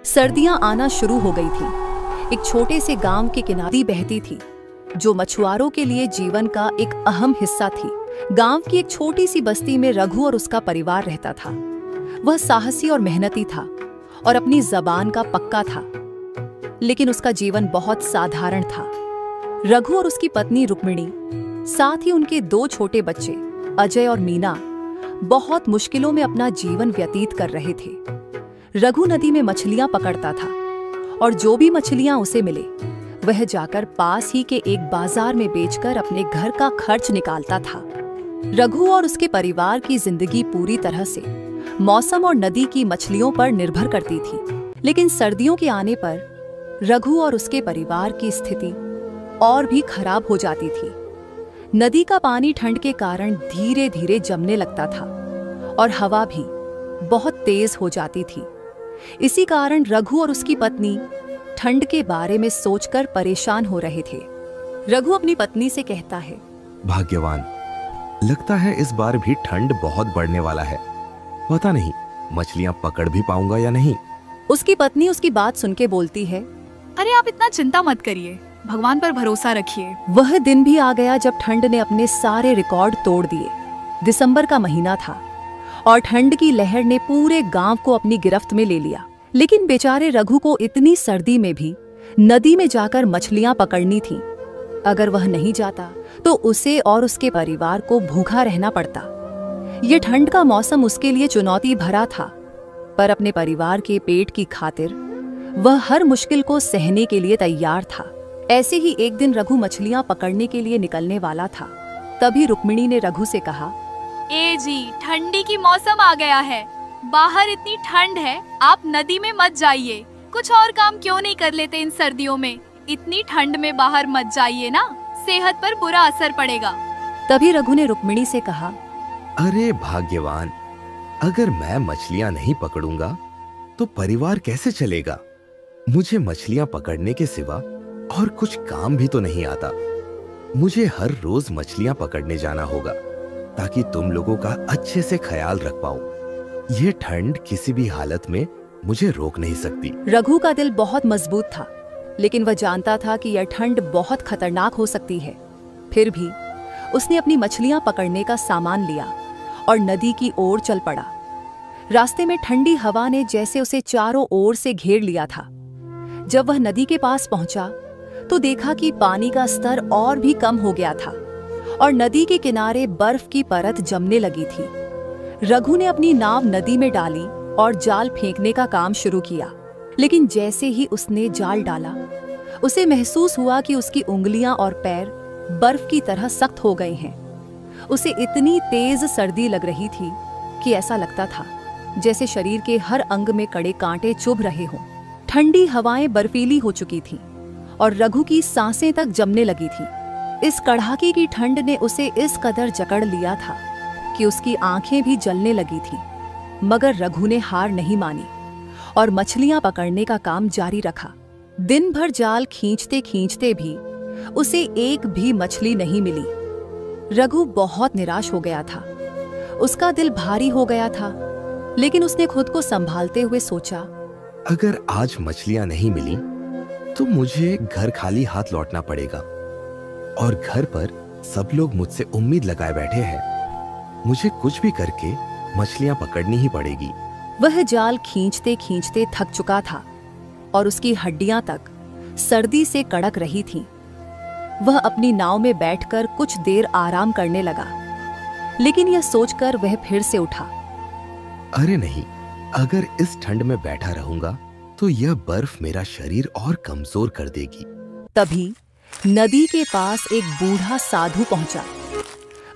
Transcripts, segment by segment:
सर्दियां आना शुरू हो गई थी। एक छोटे से गांव के किनारे बहती थी, जो मछुआरों के लिए जीवन का एक अहम हिस्सा थी। गांव की एक छोटी सी बस्ती में रघु और उसका परिवार रहता था। वह साहसी और मेहनती था और अपनी जबान का पक्का था, लेकिन उसका जीवन बहुत साधारण था। रघु और उसकी पत्नी रुक्मिणी, साथ ही उनके दो छोटे बच्चे अजय और मीना बहुत मुश्किलों में अपना जीवन व्यतीत कर रहे थे। रघु नदी में मछलियां पकड़ता था और जो भी मछलियां उसे मिले वह जाकर पास ही के एक बाजार में बेचकर अपने घर का खर्च निकालता था। रघु और उसके परिवार की जिंदगी पूरी तरह से मौसम और नदी की मछलियों पर निर्भर करती थी। लेकिन सर्दियों के आने पर रघु और उसके परिवार की स्थिति और भी खराब हो जाती थी। नदी का पानी ठंड के कारण धीरे धीरे जमने लगता था और हवा भी बहुत तेज हो जाती थी। इसी कारण रघु और उसकी पत्नी ठंड के बारे में सोचकर परेशान हो रहे थे। रघु अपनी पत्नी से कहता है, भाग्यवान, लगता है इस बार भी ठंड बहुत बढ़ने वाला है। पता नहीं मछलियां पकड़ भी पाऊंगा या नहीं। उसकी पत्नी उसकी बात सुन के बोलती है, अरे आप इतना चिंता मत करिए, भगवान पर भरोसा रखिए। वह दिन भी आ गया जब ठंड ने अपने सारे रिकॉर्ड तोड़ दिए। दिसंबर का महीना था और ठंड की लहर ने पूरे गांव को अपनी गिरफ्त में ले लिया। लेकिन बेचारे रघु को इतनी सर्दी में भी नदी में जाकर मछलियां पकड़नी थी। अगर वह नहीं जाता तो उसे और उसके परिवार को भूखा रहना पड़ता। यह ठंड का मौसम उसके लिए चुनौती भरा था, पर अपने परिवार के पेट की खातिर वह हर मुश्किल को सहने के लिए तैयार था। ऐसे ही एक दिन रघु मछलियां पकड़ने के लिए निकलने वाला था। तभी रुक्मिणी ने रघु से कहा, ए जी, ठंडी की मौसम आ गया है, बाहर इतनी ठंड है, आप नदी में मत जाइए। कुछ और काम क्यों नहीं कर लेते इन सर्दियों में? इतनी ठंड में बाहर मत जाइए ना, सेहत पर बुरा असर पड़ेगा। तभी रघु ने रुक्मिणी से कहा, अरे भाग्यवान, अगर मैं मछलियां नहीं पकड़ूंगा तो परिवार कैसे चलेगा? मुझे मछलियां पकड़ने के सिवा और कुछ काम भी तो नहीं आता। मुझे हर रोज मछलियां पकड़ने जाना होगा ताकि तुम लोगों का अच्छे से ख्याल रख पाऊं। यह ठंड किसी भी हालत में मुझे रोक नहीं सकती। रघु का दिल बहुत मजबूत था, लेकिन वह जानता था कि यह ठंड बहुत खतरनाक हो सकती है। फिर भी उसने अपनी मछलियां पकड़ने का सामान लिया और नदी की ओर चल पड़ा। रास्ते में ठंडी हवा ने जैसे उसे चारों ओर से घेर लिया था। जब वह नदी के पास पहुंचा तो देखा कि पानी का स्तर और भी कम हो गया था और नदी के किनारे बर्फ की परत जमने लगी थी। रघु ने अपनी नाव नदी में डाली और जाल फेंकने का काम शुरू किया। लेकिन जैसे ही उसने जाल डाला, उसे महसूस हुआ कि उसकी उंगलियां और पैर बर्फ की तरह सख्त हो गए हैं। उसे इतनी तेज सर्दी लग रही थी कि ऐसा लगता था जैसे शरीर के हर अंग में कड़े कांटे चुभ रहे हों। ठंडी हवाएं बर्फीली हो चुकी थीं और रघु की सांसें तक जमने लगी थी। इस कड़ाके की ठंड ने उसे इस कदर जकड़ लिया था कि उसकी आंखें भी जलने लगी थीं। मगर रघु ने हार नहीं मानी और मछलियां पकड़ने का काम जारी रखा। दिन भर जाल खींचते खींचते भी उसे एक भी मछली नहीं मिली। रघु बहुत निराश हो गया था। उसका दिल भारी हो गया था, लेकिन उसने खुद को संभालते हुए सोचा, अगर आज मछलियां नहीं मिली तो मुझे घर खाली हाथ लौटना पड़ेगा और घर पर सब लोग मुझसे उम्मीद लगाए बैठे हैं। मुझे कुछ भी करके मछलियां पकड़नी ही पड़ेगी। वह जाल खींचते खींचते थक चुका था और उसकी हड्डियां तक सर्दी से कड़क रही थीं। वह अपनी नाव में बैठकर कुछ देर आराम करने लगा, लेकिन यह सोचकर वह फिर से उठा, अरे नहीं, अगर इस ठंड में बैठा रहूंगा तो यह बर्फ मेरा शरीर और कमजोर कर देगी। तभी नदी के पास एक बूढ़ा साधु पहुंचा।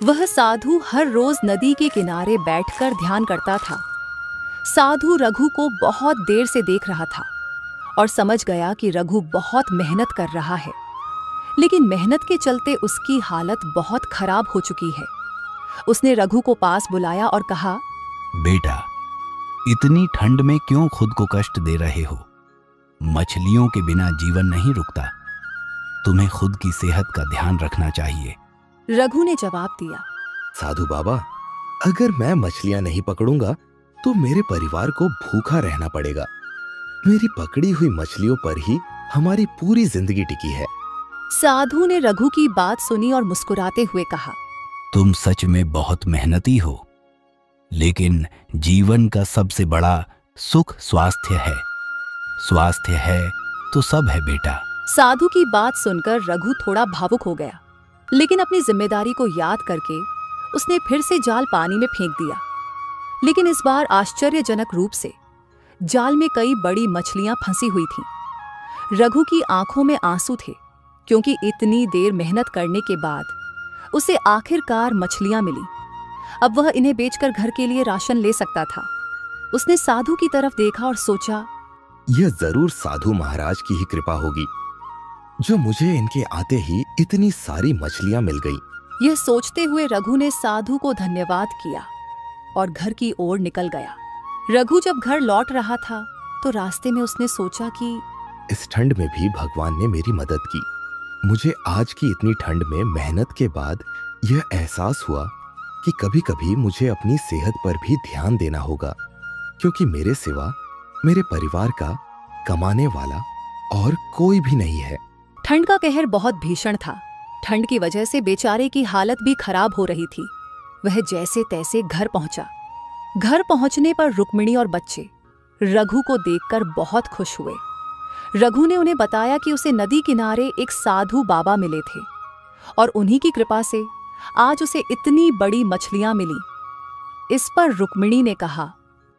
वह साधु हर रोज नदी के किनारे बैठकर ध्यान करता था। साधु रघु को बहुत देर से देख रहा था और समझ गया कि रघु बहुत मेहनत कर रहा है, लेकिन मेहनत के चलते उसकी हालत बहुत खराब हो चुकी है। उसने रघु को पास बुलाया और कहा, बेटा, इतनी ठंड में क्यों खुद को कष्ट दे रहे हो? मछलियों के बिना जीवन नहीं रुकता। तुम्हें खुद की सेहत का ध्यान रखना चाहिए। रघु ने जवाब दिया, साधु बाबा, अगर मैं मछलियां नहीं पकड़ूंगा तो मेरे परिवार को भूखा रहना पड़ेगा। मेरी पकड़ी हुई मछलियों पर ही हमारी पूरी जिंदगी टिकी है। साधु ने रघु की बात सुनी और मुस्कुराते हुए कहा, तुम सच में बहुत मेहनती हो, लेकिन जीवन का सबसे बड़ा सुख स्वास्थ्य है। स्वास्थ्य है तो सब है बेटा। साधु की बात सुनकर रघु थोड़ा भावुक हो गया, लेकिन अपनी जिम्मेदारी को याद करके उसने फिर से जाल पानी में फेंक दिया। लेकिन इस बार आश्चर्यजनक रूप से जाल में कई बड़ी मछलियां फंसी हुई थीं। रघु की आंखों में आंसू थे, क्योंकि इतनी देर मेहनत करने के बाद उसे आखिरकार मछलियां मिली। अब वह इन्हें बेचकर घर के लिए राशन ले सकता था। उसने साधु की तरफ देखा और सोचा, यह जरूर साधु महाराज की ही कृपा होगी, जो मुझे इनके आते ही इतनी सारी मछलियां मिल गई। यह सोचते हुए रघु ने साधु को धन्यवाद किया और घर की ओर निकल गया। रघु जब घर लौट रहा था तो रास्ते में उसने सोचा कि इस ठंड में भी भगवान ने मेरी मदद की। मुझे आज की इतनी ठंड में मेहनत के बाद यह एहसास हुआ कि कभी-कभी मुझे अपनी सेहत पर भी ध्यान देना होगा, क्योंकि मेरे सिवा मेरे परिवार का कमाने वाला और कोई भी नहीं है। ठंड का कहर बहुत भीषण था। ठंड की वजह से बेचारे की हालत भी खराब हो रही थी। वह जैसे तैसे घर पहुंचा। घर पहुंचने पर रुक्मिणी और बच्चे रघु को देखकर बहुत खुश हुए। रघु ने उन्हें बताया कि उसे नदी किनारे एक साधु बाबा मिले थे और उन्हीं की कृपा से आज उसे इतनी बड़ी मछलियां मिली। इस पर रुक्मिणी ने कहा,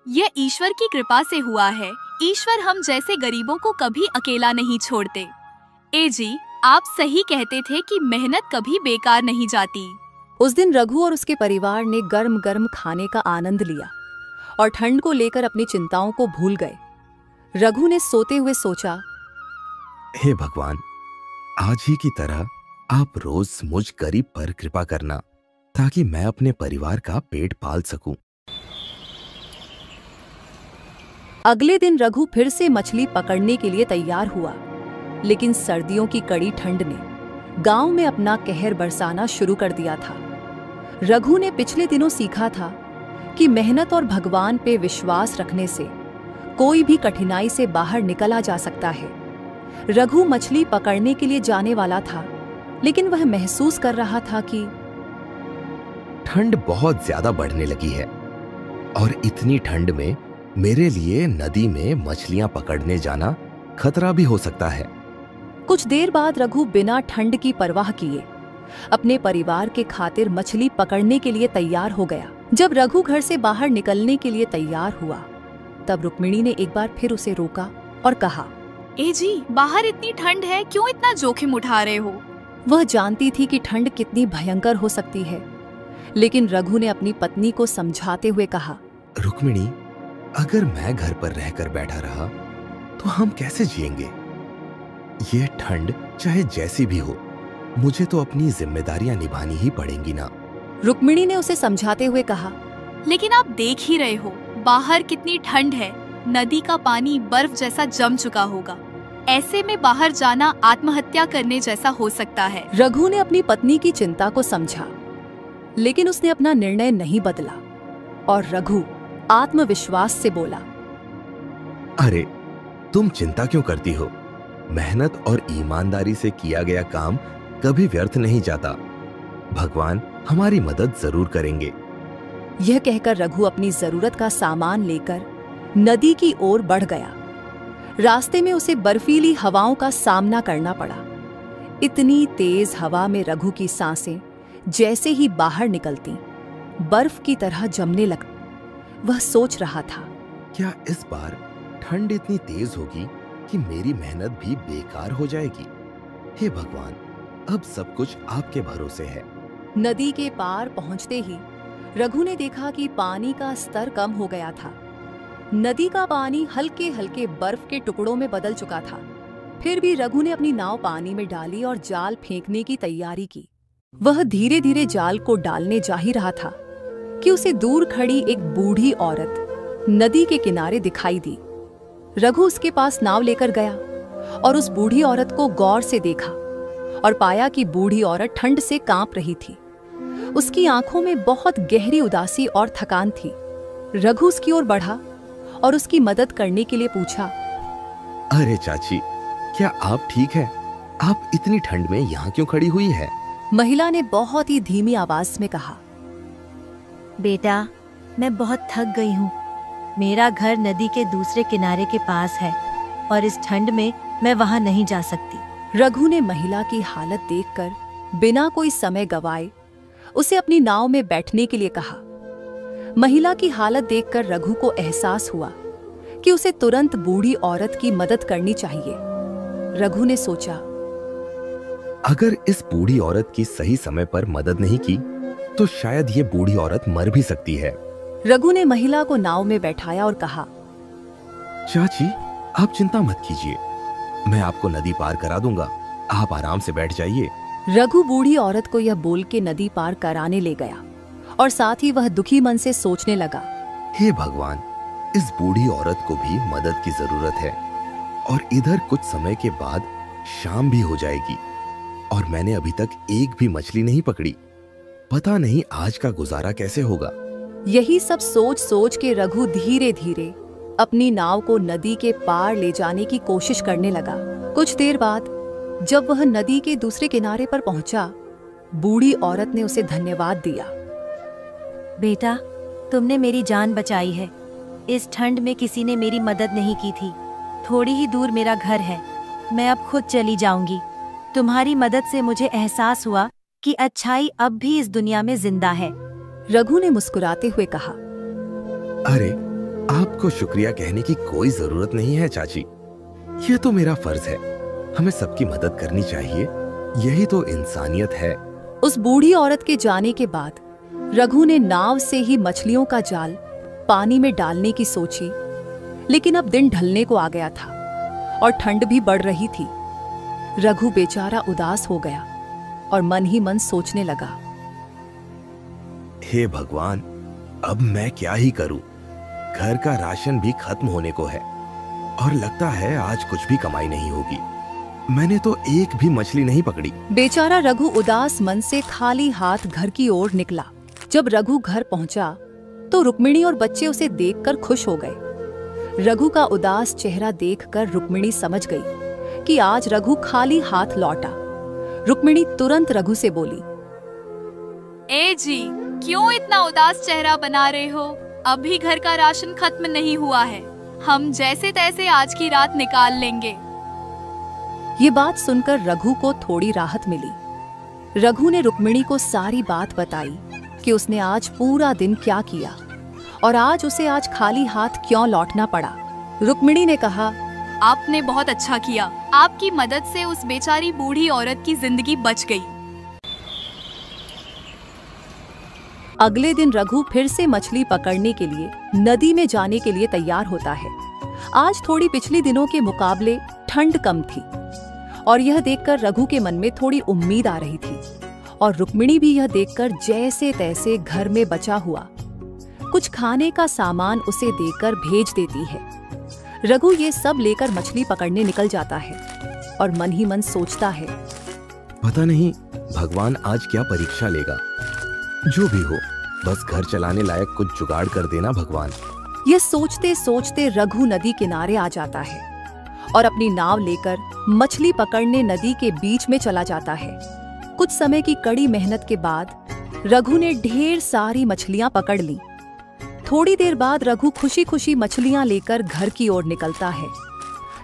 यह ईश्वर की कृपा से हुआ है। ईश्वर हम जैसे गरीबों को कभी अकेला नहीं छोड़ते। ए जी, आप सही कहते थे कि मेहनत कभी बेकार नहीं जाती। उस दिन रघु और उसके परिवार ने गर्म गर्म खाने का आनंद लिया और ठंड को लेकर अपनी चिंताओं को भूल गए। रघु ने सोते हुए सोचा, हे भगवान, आज ही की तरह आप रोज मुझ गरीब पर कृपा करना, ताकि मैं अपने परिवार का पेट पाल सकूं। अगले दिन रघु फिर से मछली पकड़ने के लिए तैयार हुआ, लेकिन सर्दियों की कड़ी ठंड ने गांव में अपना कहर बरसाना शुरू कर दिया था। रघु ने पिछले दिनों सीखा था कि मेहनत और भगवान पे विश्वास रखने से कोई भी कठिनाई से बाहर निकला जा सकता है। रघु मछली पकड़ने के लिए जाने वाला था, लेकिन वह महसूस कर रहा था कि ठंड बहुत ज्यादा बढ़ने लगी है और इतनी ठंड में मेरे लिए नदी में मछलियां पकड़ने जाना खतरा भी हो सकता है। कुछ देर बाद रघु बिना ठंड की परवाह किए अपने परिवार के खातिर मछली पकड़ने के लिए तैयार हो गया। जब रघु घर से बाहर निकलने के लिए तैयार हुआ, तब रुक्मिणी ने एक बार फिर उसे रोका और कहा, ए जी, बाहर इतनी ठंड है, क्यों इतना जोखिम उठा रहे हो? वह जानती थी कि ठंड कितनी भयंकर हो सकती है, लेकिन रघु ने अपनी पत्नी को समझाते हुए कहा, रुक्मिणी, अगर मैं घर पर रहकर बैठा रहा तो हम कैसे जिएंगे? ये ठंड चाहे जैसी भी हो, मुझे तो अपनी जिम्मेदारियां निभानी ही पड़ेंगी ना। रुक्मिणी ने उसे समझाते हुए कहा, लेकिन आप देख ही रहे हो बाहर कितनी ठंड है। नदी का पानी बर्फ जैसा जम चुका होगा। ऐसे में बाहर जाना आत्महत्या करने जैसा हो सकता है। रघु ने अपनी पत्नी की चिंता को समझा, लेकिन उसने अपना निर्णय नहीं बदला और रघु आत्मविश्वास से बोला, अरे, तुम चिंता क्यों करती हो? मेहनत और ईमानदारी से किया गया काम कभी व्यर्थ नहीं जाता। भगवान हमारी मदद जरूर करेंगे। यह कहकर रघु अपनी जरूरत का सामान लेकर नदी की ओर बढ़ गया। रास्ते में उसे बर्फीली हवाओं का सामना करना पड़ा। इतनी तेज हवा में रघु की सांसें जैसे ही बाहर निकलती बर्फ की तरह जमने लगती। वह सोच रहा था, क्या इस बार ठंड इतनी तेज होगी कि मेरी मेहनत भी बेकार हो जाएगी? हे भगवान, अब सब कुछ आपके भरोसे है। नदी के पार पहुंचते ही रघु ने देखा कि पानी का स्तर कम हो गया था। नदी का पानी हल्के हल्के बर्फ के टुकड़ों में बदल चुका था। फिर भी रघु ने अपनी नाव पानी में डाली और जाल फेंकने की तैयारी की। वह धीरे धीरे जाल को डालने जा ही रहा था कि उसे दूर खड़ी एक बूढ़ी औरत नदी के किनारे दिखाई दी। रघु उसके पास नाव लेकर गया और उस बूढ़ी औरत को गौर से देखा और पाया कि बूढ़ी औरत ठंड से कांप रही थी। उसकी आंखों में बहुत गहरी उदासी और थकान थी। रघु उसकी ओर बढ़ा और उसकी मदद करने के लिए पूछा, अरे चाची, क्या आप ठीक हैं? आप इतनी ठंड में यहाँ क्यों खड़ी हुई है? महिला ने बहुत ही धीमी आवाज में कहा। बेटा, मैं बहुत थक गई हूँ। मेरा घर नदी के दूसरे किनारे के पास है और इस ठंड में मैं वहाँ नहीं जा सकती। रघु ने महिला की हालत देखकर बिना कोई समय गवाए उसे अपनी नाव में बैठने के लिए कहा। महिला की हालत देखकर रघु को एहसास हुआ कि उसे तुरंत बूढ़ी औरत की मदद करनी चाहिए। रघु ने सोचा, अगर इस बूढ़ी औरत की सही समय पर मदद नहीं की तो शायद ये बूढ़ी औरत मर भी सकती है। रघु ने महिला को नाव में बैठाया और कहा, चाची, आप चिंता मत कीजिए, मैं आपको नदी पार करा दूंगा, आप आराम से बैठ जाइए। रघु बूढ़ी औरत को यह बोल के नदी पार कराने ले गया और साथ ही वह दुखी मन से सोचने लगा, हे भगवान, इस बूढ़ी औरत को भी मदद की जरूरत है और इधर कुछ समय के बाद शाम भी हो जाएगी और मैंने अभी तक एक भी मछली नहीं पकड़ी। पता नहीं आज का गुजारा कैसे होगा। यही सब सोच सोच के रघु धीरे धीरे अपनी नाव को नदी के पार ले जाने की कोशिश करने लगा। कुछ देर बाद जब वह नदी के दूसरे किनारे पर पहुंचा, बूढ़ी औरत ने उसे धन्यवाद दिया। बेटा, तुमने मेरी जान बचाई है। इस ठंड में किसी ने मेरी मदद नहीं की थी। थोड़ी ही दूर मेरा घर है, मैं अब खुद चली जाऊंगी। तुम्हारी मदद से मुझे एहसास हुआ कि अच्छाई अब भी इस दुनिया में जिंदा है। रघु ने मुस्कुराते हुए कहा, अरे, आपको शुक्रिया कहने की कोई जरूरत नहीं है चाची, ये तो मेरा फर्ज है। हमें सबकी मदद करनी चाहिए, यही तो इंसानियत है। उस बूढ़ी औरत के जाने के बाद रघु ने नाव से ही मछलियों का जाल पानी में डालने की सोची, लेकिन अब दिन ढलने को आ गया था और ठंड भी बढ़ रही थी। रघु बेचारा उदास हो गया और मन ही मन सोचने लगा, हे भगवान, अब मैं क्या ही करूं? घर का राशन भी खत्म होने को है और लगता है आज कुछ भी कमाई नहीं होगी। मैंने तो एक भी मछली नहीं पकड़ी। बेचारा रघु उदास मन से खाली हाथ घर की ओर निकला। जब रघु घर पहुंचा तो रुक्मिणी और बच्चे उसे देखकर खुश हो गए। रघु का उदास चेहरा देखकर रुक्मिणी समझ गई कि आज रघु खाली हाथ लौटा। रुक्मिणी तुरंत रघु से बोली, ए जी, क्यों इतना उदास चेहरा बना रहे हो? अभी घर का राशन खत्म नहीं हुआ है, हम जैसे तैसे आज की रात निकाल लेंगे। ये बात सुनकर रघु को थोड़ी राहत मिली। रघु ने रुक्मिणी को सारी बात बताई कि उसने आज पूरा दिन क्या किया और आज उसे आज खाली हाथ क्यों लौटना पड़ा। रुक्मिणी ने कहा, आपने बहुत अच्छा किया, आपकी मदद से उस बेचारी बूढ़ी औरत की जिंदगी बच गई। अगले दिन रघु फिर से मछली पकड़ने के लिए नदी में जाने के लिए तैयार होता है। आज थोड़ी पिछले दिनों के मुकाबले ठंड कम थी और यह देखकर रघु के मन में थोड़ी उम्मीद आ रही थी और रुक्मिणी भी यह देखकर जैसे तैसे घर में बचा हुआ कुछ खाने का सामान उसे देकर भेज देती है। रघु ये सब लेकर मछली पकड़ने निकल जाता है और मन ही मन सोचता है, पता नहीं भगवान आज क्या परीक्षा लेगा। जो भी हो, बस घर चलाने लायक कुछ जुगाड़ कर देना भगवान। यह सोचते सोचते रघु नदी किनारे आ जाता है और अपनी नाव लेकर मछली पकड़ने नदी के बीच में चला जाता है। कुछ समय की कड़ी मेहनत के बाद रघु ने ढेर सारी मछलियां पकड़ ली। थोड़ी देर बाद रघु खुशी खुशी मछलियां लेकर घर की ओर निकलता है।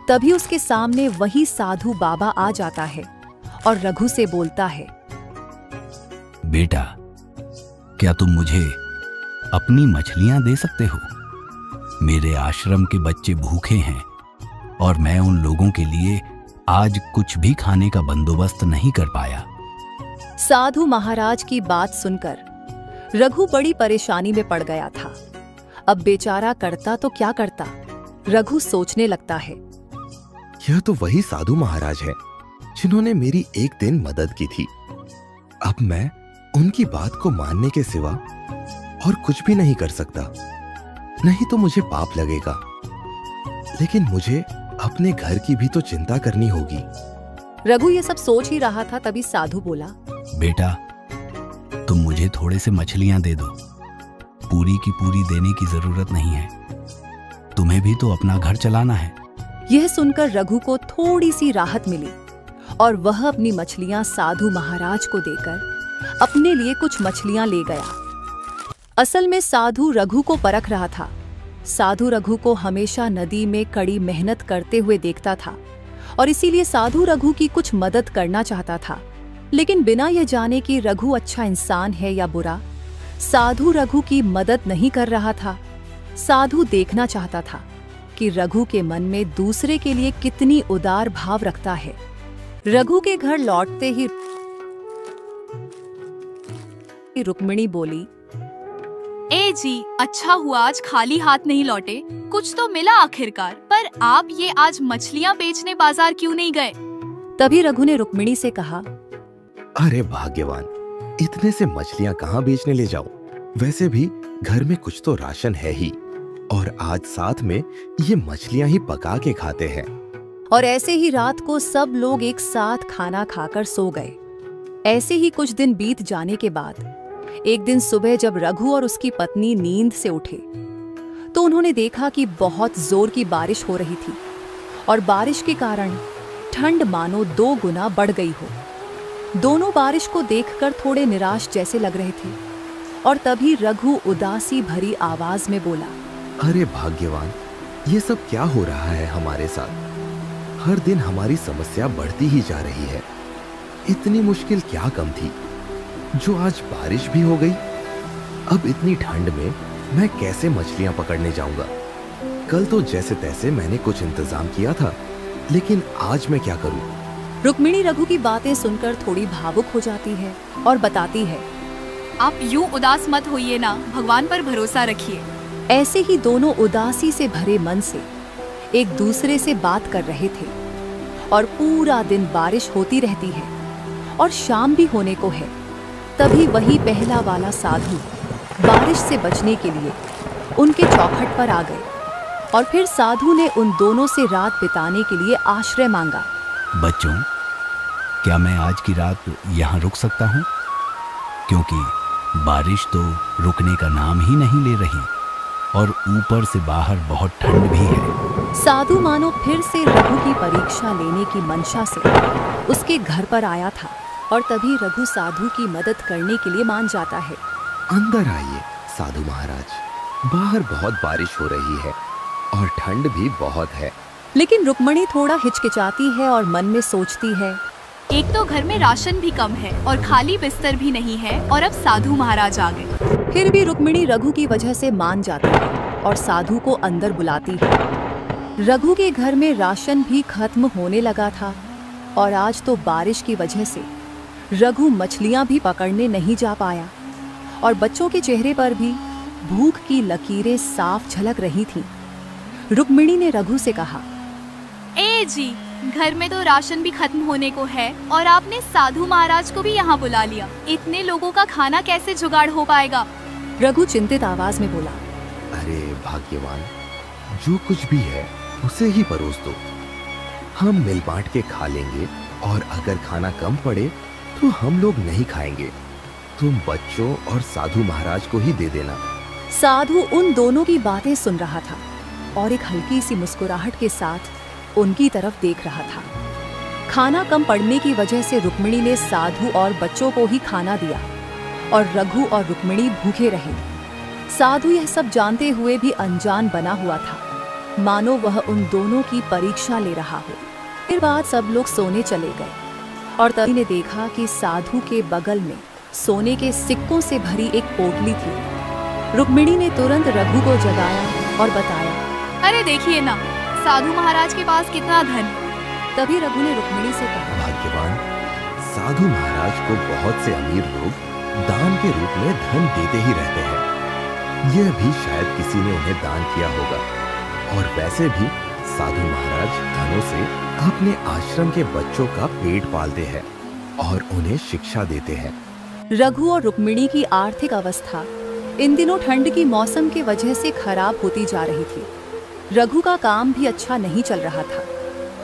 तभी उसके सामने वही साधु बाबा आ जाता है और रघु से बोलता है, बेटा, क्या तुम मुझे अपनी मछलियां दे सकते हो? मेरे आश्रम के बच्चे भूखे हैं और मैं उन लोगों के लिए आज कुछ भी खाने का बंदोबस्त नहीं कर पाया। साधु महाराज की बात सुनकर रघु बड़ी परेशानी में पड़ गया था। अब बेचारा करता तो क्या करता? रघु सोचने लगता है, यह तो वही साधु महाराज है जिन्होंने मेरी एक दिन मदद की थी। अब मैं उनकी बात को मानने के सिवा और कुछ भी नहीं कर सकता, नहीं तो मुझे पाप लगेगा। लेकिन मुझे अपने घर की भी तो चिंता करनी होगी। रघु ये सब सोच ही रहा था, तभी साधु बोला, बेटा, तुम मुझे थोड़े से मछलियां दे दो। पूरी की पूरी देने की जरूरत नहीं है, तुम्हें भी तो अपना घर चलाना है। यह सुनकर रघु को थोड़ी सी राहत मिली और वह अपनी मछलियां साधु महाराज को देकर अपने लिए कुछ मछलियां ले गया। असल में साधु रघु को परख रहा था। साधु रघु को हमेशा नदी में कड़ी मेहनत करते हुए देखता था और इसीलिए साधु रघु की कुछ मदद करना चाहता था। लेकिन बिना यह जाने कि रघु अच्छा इंसान है या बुरा, साधु रघु की मदद नहीं कर रहा था। साधु देखना चाहता था कि रघु के मन में दूसरे के लिए कितनी उदार भाव रखता है। रघु के घर लौटते ही रुक्मिणी बोली, ए जी, अच्छा हुआ आज खाली हाथ नहीं लौटे, कुछ तो मिला आखिरकार। पर आप ये आज मछलियाँ बेचने बाजार क्यों नहीं गए? तभी रघु ने रुक्मिणी से कहा, अरे भाग्यवान, इतने से मछलियां कहाँ बेचने ले जाऊं? वैसे भी घर में कुछ तो राशन है ही, और आज साथ में ये मछलियां ही पका के खाते हैं। और ऐसे ही रात को सब लोग एक साथ खाना खाकर सो गए। ऐसे ही कुछ दिन बीत जाने के बाद एक दिन सुबह जब रघु और उसकी पत्नी नींद से उठे तो उन्होंने देखा कि बहुत जोर की बारिश हो रही थी और बारिश के कारण ठंड मानो 2 गुना बढ़ गई हो। दोनों बारिश को देखकर थोड़े निराश जैसे लग रहे थे और तभी रघु उदासी भरी आवाज में बोला, अरे भाग्यवान, ये सब क्या हो रहा है हमारे साथ? हर दिन हमारी समस्या बढ़ती ही जा रही है। इतनी मुश्किल क्या कम थी जो आज बारिश भी हो गई? अब इतनी ठंड में मैं कैसे मछलियां पकड़ने जाऊंगा? कल तो जैसे तैसे मैंने कुछ इंतजाम किया था, लेकिन आज मैं क्या करूं? रुक्मिणी रघु की बातें सुनकर थोड़ी भावुक हो जाती है और बताती है, आप यूं उदास मत होइए ना, भगवान पर भरोसा रखिए। ऐसे ही दोनों उदासी से भरे मन से एक दूसरे से बात कर रहे थे और पूरा दिन बारिश होती रहती है और शाम भी होने को है। तभी वही पहला वाला साधु बारिश से बचने के लिए उनके चौखट पर आ गए और फिर साधु ने उन दोनों से रात बिताने के लिए आश्रय मांगा। बच्चों, क्या मैं आज की रात यहाँ रुक सकता हूँ? क्योंकि बारिश तो रुकने का नाम ही नहीं ले रही और ऊपर से बाहर बहुत ठंड भी है। साधु मानो फिर से रघु की परीक्षा लेने की मंशा से उसके घर पर आया था और तभी रघु साधु की मदद करने के लिए मान जाता है। अंदर आइए साधु महाराज, बाहर बहुत बारिश हो रही है और ठंड भी बहुत है। लेकिन रुक्मिणी थोड़ा हिचकिचाती है और मन में सोचती है, एक तो घर में राशन भी कम है और खाली बिस्तर भी नहीं है और अब साधु महाराज आ गए। फिर भी रुक्मिणी रघु की वजह से मान जाती है और साधु को अंदर बुलाती है। रघु के घर में राशन भी खत्म होने लगा था और आज तो बारिश की वजह से रघु मछलियां भी पकड़ने नहीं जा पाया और बच्चों के चेहरे पर भी भूख की लकीरें साफ झलक रही थीं। रुक्मिणी ने रघु से कहा, ए जी, घर में तो राशन भी खत्म होने को है और आपने साधु महाराज को भी यहाँ बुला लिया। इतने लोगों का खाना कैसे जुगाड़ हो पाएगा? रघु चिंतित आवाज में बोला, अरे भाग्यवान, जो कुछ भी है उसे ही परोस दो। हम मिल बांट के खा लेंगे और अगर खाना कम पड़े तो हम लोग नहीं खाएंगे। तुम बच्चों और साधु महाराज को ही दे देना। साधु उन दोनों की बातें सुन रहा था और एक हल्की सी मुस्कुराहट के साथ उनकी तरफ देख रहा था। खाना कम पड़ने की वजह से रुक्मिणी ने साधु और बच्चों को ही खाना दिया और रघु और रुक्मिणी भूखे रहे। साधु यह सब जानते हुए भी अनजान बना हुआ था, मानो वह उन दोनों की परीक्षा ले रहा हो। फिर बाद सब लोग सोने चले गए और तभी ने देखा कि साधु के बगल में सोने के सिक्कों से भरी एक पोटली थी। रुक्मिणी ने तुरंत रघु को जगाया और बताया, अरे देखिए ना, साधु महाराज के पास कितना धन है। तभी रघु ने रुक्मिणी से कहा, भाग्यवान, साधु महाराज को बहुत से अमीर लोग दान के रूप में धन देते ही रहते हैं। यह भी शायद किसी ने उन्हें दान किया होगा। और वैसे भी साधु महाराज धनों से अपने आश्रम के बच्चों का पेट पालते हैं और उन्हें शिक्षा देते हैं। रघु और रुक्मिणी की आर्थिक अवस्था इन दिनों ठंड की मौसम की वजह से खराब होती जा रही थी। रघु का काम भी अच्छा नहीं चल रहा था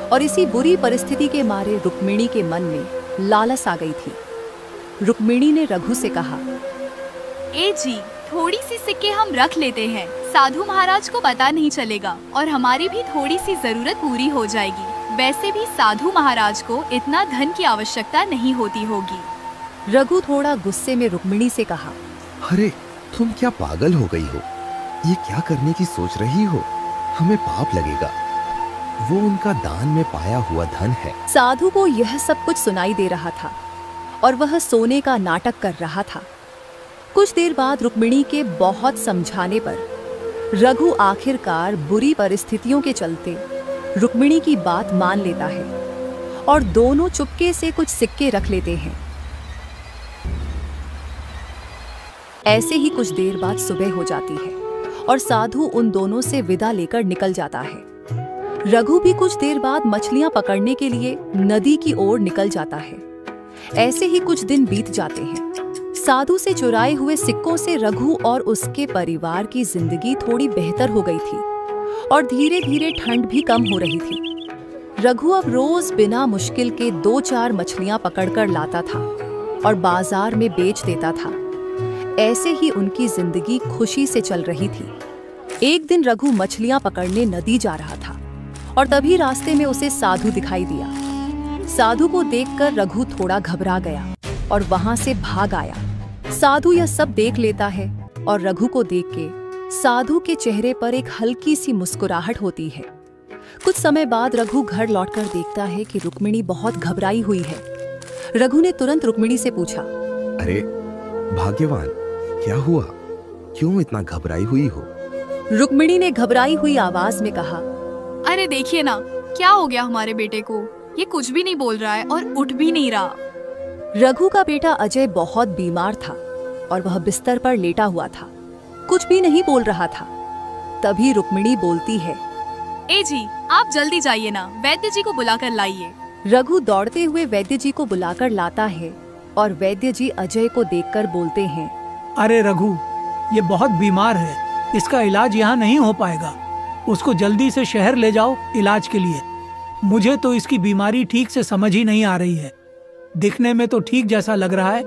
और इसी बुरी परिस्थिति के मारे रुक्मिणी के मन में लालच आ गई थी। रुक्मिणी ने रघु से कहा, ए जी, थोड़ी सी सिक्के हम रख लेते हैं, साधु महाराज को पता नहीं चलेगा और हमारी भी थोड़ी सी जरूरत पूरी हो जाएगी। वैसे भी साधु महाराज को इतना धन की आवश्यकता नहीं होती होगी। रघु थोड़ा गुस्से में रुक्मिणी से कहा, अरे तुम क्या पागल हो गई हो? ये क्या करने की सोच रही हो? हमें पाप लगेगा। वो उनका दान में पाया हुआ धन है। साधु को यह सब कुछ सुनाई दे रहा था और वह सोने का नाटक कर रहा था। कुछ देर बाद रुक्मिणी के बहुत समझाने पर रघु आखिरकार बुरी परिस्थितियों के चलते रुक्मिणी की बात मान लेता है और दोनों चुपके से कुछ सिक्के रख लेते हैं। ऐसे ही कुछ देर बाद सुबह हो जाती है और साधु उन दोनों से विदा लेकर निकल जाता है। रघु भी कुछ देर बाद मछलियां पकड़ने के लिए नदी की ओर निकल जाता है। ऐसे ही कुछ दिन बीत जाते हैं। साधु से चुराए हुए सिक्कों से रघु और उसके परिवार की जिंदगी थोड़ी बेहतर हो गई थी और धीरे धीरे ठंड भी कम हो रही थी। रघु अब रोज बिना मुश्किल के 2-4 मछलियां पकड़कर लाता था और बाजार में बेच देता था। ऐसे ही उनकी जिंदगी खुशी से चल रही थी। एक दिन रघु मछलियां पकड़ने नदी जा रहा था और तभी रास्ते में उसे साधु दिखाई दिया। साधु को देखकर रघु थोड़ा घबरा गया और वहां से भाग आया। साधु यह सब देख लेता है और रघु को देख के साधु के चेहरे पर एक हल्की सी मुस्कुराहट होती है। कुछ समय बाद रघु घर लौटकर देखता है कि रुक्मिणी बहुत घबराई हुई है। रघु ने तुरंत रुक्मिणी से पूछा, अरे भाग्यवान, क्या हुआ? क्यों इतना घबराई हुई हो? रुक्मिणी ने घबराई हुई आवाज में कहा, अरे देखिए ना, क्या हो गया हमारे बेटे को? ये कुछ भी नहीं बोल रहा है और उठ भी नहीं रहा। रघु का बेटा अजय बहुत बीमार था और वह बिस्तर पर लेटा हुआ था, कुछ भी नहीं बोल रहा था। तभी रुक्मिणी बोलती है, ए जी, आप जल्दी जाइए ना, वैद्य जी को बुलाकर लाइए। रघु दौड़ते हुए वैद्य जी को बुलाकर लाता है और वैद्य जी अजय को देखकर बोलते हैं, अरे रघु, ये बहुत बीमार है, इसका इलाज यहाँ नहीं हो पाएगा। उसको जल्दी से शहर ले जाओ इलाज के लिए। मुझे तो इसकी बीमारी ठीक से समझ ही नहीं आ रही है। दिखने में तो ठीक जैसा लग रहा है,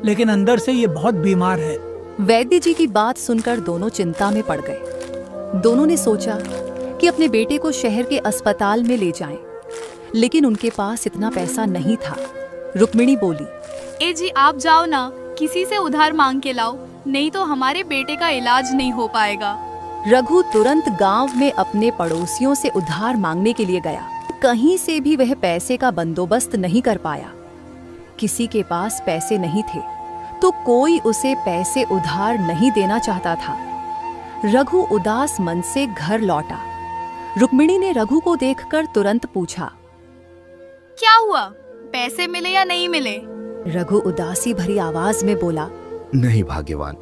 लेकिन अंदर से ये बहुत बीमार है। वैद्य जी की बात सुनकर दोनों चिंता में पड़ गए। दोनों ने सोचा कि अपने बेटे को शहर के अस्पताल में ले जाएं, लेकिन उनके पास इतना पैसा नहीं था। रुक्मिणी बोली, ए जी, आप जाओ ना, किसी से उधार मांग के लाओ, नहीं तो हमारे बेटे का इलाज नहीं हो पाएगा। रघु तुरंत गांव में अपने पड़ोसियों से उधार मांगने के लिए गया। कहीं से भी वह पैसे का बंदोबस्त नहीं कर पाया। किसी के पास पैसे नहीं थे तो कोई उसे पैसे उधार नहीं देना चाहता था। रघु उदास मन से घर लौटा। रुक्मिणी ने रघु को देखकर तुरंत पूछा, क्या हुआ? पैसे मिले या नहीं मिले? रघु उदासी भरी आवाज में बोला, नहीं भाग्यवान,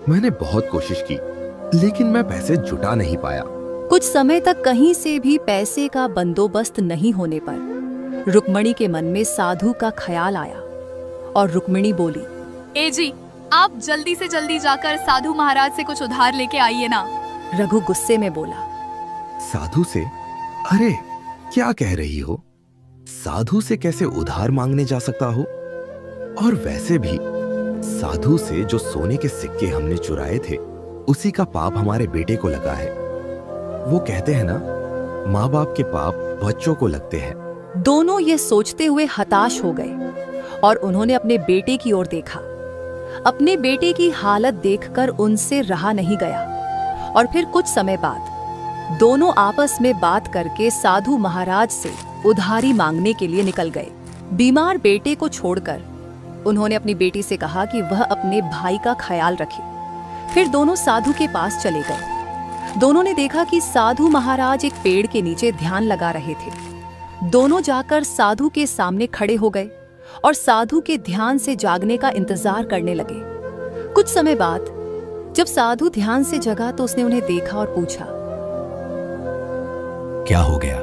मैंने बहुत कोशिश की, लेकिन मैं पैसे जुटा नहीं पाया। कुछ समय तक कहीं से भी पैसे का बंदोबस्त नहीं होने पर रुक्मिणी के मन में साधु का ख्याल आया और रुक्मिणी बोली, ए जी, आप जल्दी से जल्दी जाकर साधु महाराज से कुछ उधार लेके आइए ना। रघु गुस्से में बोला, साधु से? अरे क्या कह रही हो? साधु से कैसे उधार मांगने जा सकता हो? और वैसे भी साधु से जो सोने के सिक्के हमने चुराए थे, उसी का पाप हमारे बेटे को लगा है। वो कहते हैं ना, माँ बाप के पाप बच्चों को लगते हैं। दोनों ये सोचते हुए हताश हो गए और उन्होंने अपने बेटे की ओर देखा। अपने बेटे की हालत देखकर उनसे रहा नहीं गया और फिर कुछ समय बाद दोनों आपस में बात करके साधु महाराज से उधारी मांगने के लिए निकल गए। बीमार बेटे को छोड़कर उन्होंने अपनी बेटी से कहा कि वह अपने भाई का ख्याल रखे। फिर दोनों साधु के पास चले गए। दोनों ने देखा कि साधु महाराज एक पेड़ के नीचे ध्यान लगा रहे थे। दोनों जाकर साधु के सामने खड़े हो गए और साधु के ध्यान से जागने का इंतजार करने लगे। कुछ समय बाद जब साधु ध्यान से जगा तो उसने उन्हें देखा और पूछा, क्या हो गया?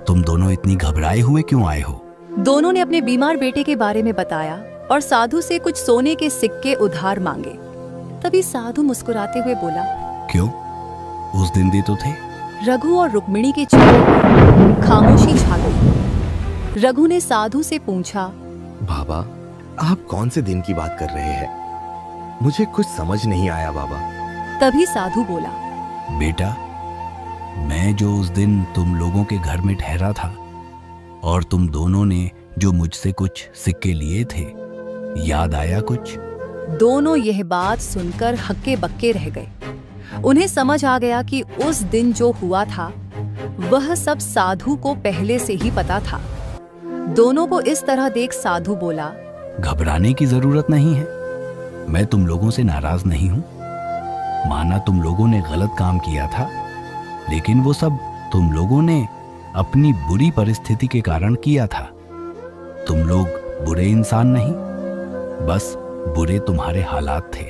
तुम दोनों इतनी घबराए हुए क्यों आए हो? दोनों ने अपने बीमार बेटे के बारे में बताया और साधु से कुछ सोने के सिक्के उधार मांगे। तभी साधु मुस्कुराते हुए बोला, क्यों? उस दिन भी तो थे। रघु और रुक्मिणी के चेहरे पर खामोशी छा गई। रघु ने साधु से पूछा, बाबा, आप कौन से दिन की बात कर रहे हैं? मुझे कुछ समझ नहीं आया बाबा। तभी साधु बोला, बेटा, मैं जो उस दिन तुम लोगों के घर में ठहरा था और तुम दोनों ने जो मुझसे कुछ सिक्के लिए थे, याद आया कुछ? दोनों यह बात सुनकर हक्के बक्के रह गए। उन्हें समझ आ गया कि उस दिन जो हुआ था वह सब साधु को पहले से ही पता था। दोनों को इस तरह देख साधु बोला, घबराने की जरूरत नहीं है। मैं तुम लोगों से नाराज नहीं हूं। माना तुम लोगों ने गलत काम किया था, लेकिन वो सब तुम लोगों ने अपनी बुरी परिस्थिति के कारण किया था। तुम लोग बुरे इंसान नहीं, बस बुरे तुम्हारे हालात थे।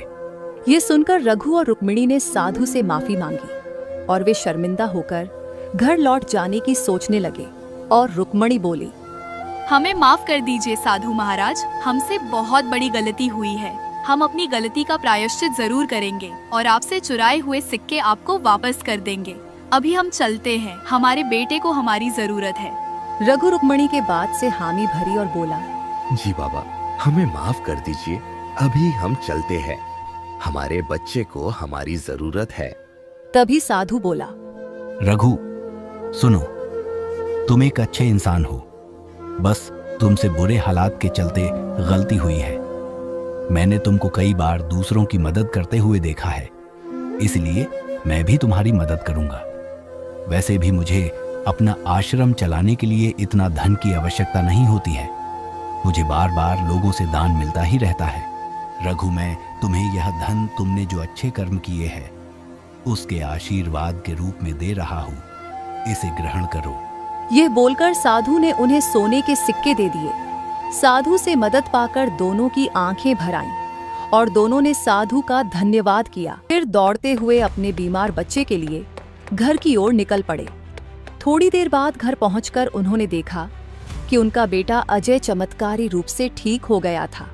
ये सुनकर रघु और रुक्मिणी ने साधु से माफी मांगी और वे शर्मिंदा होकर घर लौट जाने की सोचने लगे। और रुक्मिणी बोली, हमें माफ कर दीजिए साधु महाराज, हमसे बहुत बड़ी गलती हुई है। हम अपनी गलती का प्रायश्चित जरूर करेंगे और आपसे चुराए हुए सिक्के आपको वापस कर देंगे। अभी हम चलते हैं, हमारे बेटे को हमारी जरूरत है। रघु रुक्मिणी के बात से हामी भरी और बोला, जी बाबा, हमें माफ कर दीजिए, अभी हम चलते हैं। हमारे बच्चे को हमारी जरूरत है। तभी साधु बोला, रघु सुनो, तुम एक अच्छे इंसान हो, बस तुमसे बुरे हालात के चलते गलती हुई है। मैंने तुमको कई बार दूसरों की मदद करते हुए देखा है, इसलिए मैं भी तुम्हारी मदद करूंगा। वैसे भी मुझे अपना आश्रम चलाने के लिए इतना धन की आवश्यकता नहीं होती है। मुझे बार बार लोगों से दान मिलता ही रहता है। रघु, मैं तुम्हें यह धन तुमने जो अच्छे कर्म किए हैं उसके आशीर्वाद के रूप में दे रहा हूँ, इसे ग्रहण करो। यह बोलकर साधु ने उन्हें सोने के सिक्के दे दिए। साधु से मदद पाकर दोनों की आंखें भर आईं और दोनों ने साधु का धन्यवाद किया। फिर दौड़ते हुए अपने बीमार बच्चे के लिए घर की ओर निकल पड़े। थोड़ी देर बाद घर पहुंचकर उन्होंने देखा कि उनका बेटा अजय चमत्कारी रूप से ठीक हो गया था।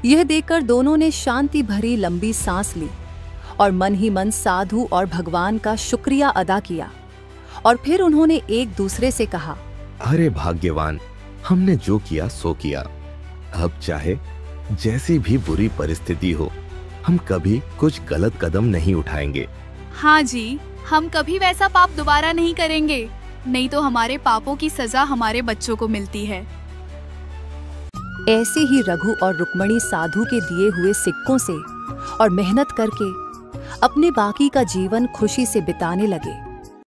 यह देखकर दोनों ने शांति भरी लंबी सांस ली और मन ही मन साधु और भगवान का शुक्रिया अदा किया। और फिर उन्होंने एक दूसरे से कहा, अरे भाग्यवान, हमने जो किया सो किया। अब चाहे जैसी भी बुरी परिस्थिति हो, हम कभी कुछ गलत कदम नहीं उठाएंगे। हाँ जी, हम कभी वैसा पाप दोबारा नहीं करेंगे, नहीं तो हमारे पापों की सजा हमारे बच्चों को मिलती है। ऐसे ही रघु और रुक्मिणी साधु के दिए हुए सिक्कों से और मेहनत करके अपने बाकी का जीवन खुशी से बिताने लगे।